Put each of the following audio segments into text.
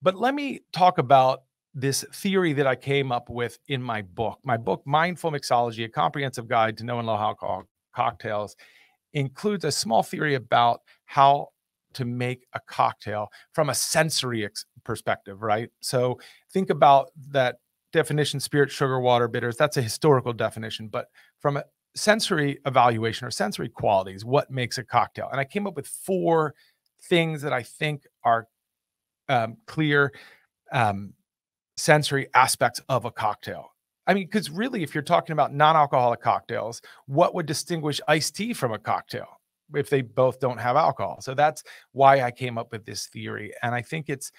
But let me talk about this theory that I came up with in my book. My book, Mindful Mixology, a comprehensive guide to no and low alcohol cocktails, includes a small theory about how to make a cocktail from a sensory perspective, right? So think about that definition: spirit, sugar, water, bitters. That's a historical definition, but from a sensory evaluation or sensory qualities, what makes a cocktail? And I came up with 4 things that I think are clear um, sensory aspects of a cocktail. I mean, because really, if you're talking about non-alcoholic cocktails, what would distinguish iced tea from a cocktail if they both don't have alcohol? So that's why I came up with this theory, and I think it's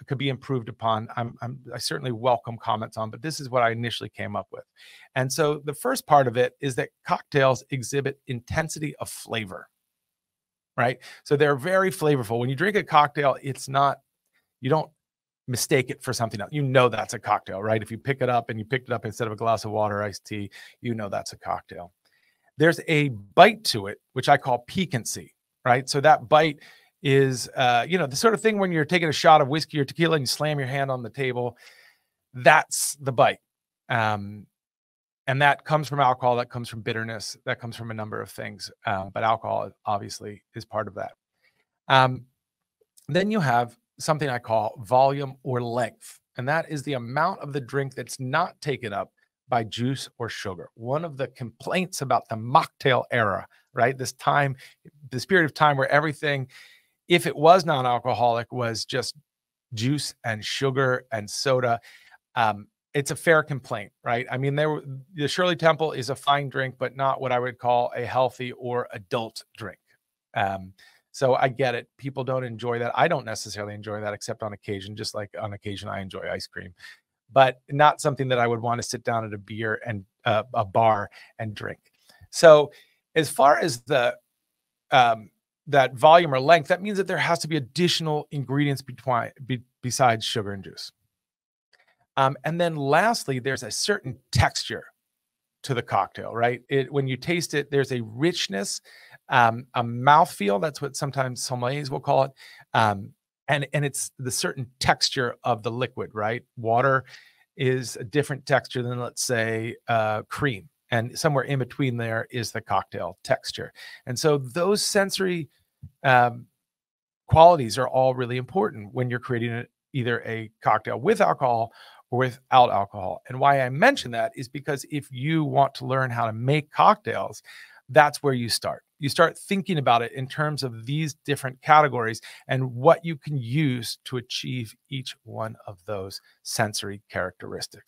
could be improved upon. I certainly welcome comments on, but this is what I initially came up with. And so the first part of it is that cocktails exhibit intensity of flavor, right? So they're very flavorful. When you drink a cocktail, it's not, you don't mistake it for something else. You know that's a cocktail, right? If you pick it up and you picked it up instead of a glass of water, iced tea, you know that's a cocktail. There's a bite to it, which I call piquancy, right? So that bite is, the sort of thing when you're taking a shot of whiskey or tequila and you slam your hand on the table. That's the bite. And that comes from alcohol, that comes from bitterness, that comes from a number of things. But alcohol obviously is part of that. Then you have something I call volume or length, and that is the amount of the drink that's not taken up by juice or sugar. One of the complaints about the mocktail era, right? This time, this period of time where everything, if it was non-alcoholic, was just juice and sugar and soda. It's a fair complaint, right? I mean, the Shirley Temple is a fine drink, but not what I would call a healthy or adult drink. So I get it. People don't enjoy that. I don't necessarily enjoy that, except on occasion. Just like on occasion, I enjoy ice cream, but not something that I would want to sit down at a beer and a bar and drink. So as far as the that volume or length, that means that there has to be additional ingredients besides sugar and juice. And then lastly, there's a certain texture to the cocktail, right? When you taste it, there's a richness, a mouthfeel. That's what sometimes sommeliers will call it. And it's the certain texture of the liquid, right? Water is a different texture than, let's say, cream. And somewhere in between there is the cocktail texture. And so those sensory qualities are all really important when you're creating either a cocktail with alcohol or without alcohol. And why I mention that is because if you want to learn how to make cocktails, that's where you start. You start thinking about it in terms of these different categories and what you can use to achieve each one of those sensory characteristics.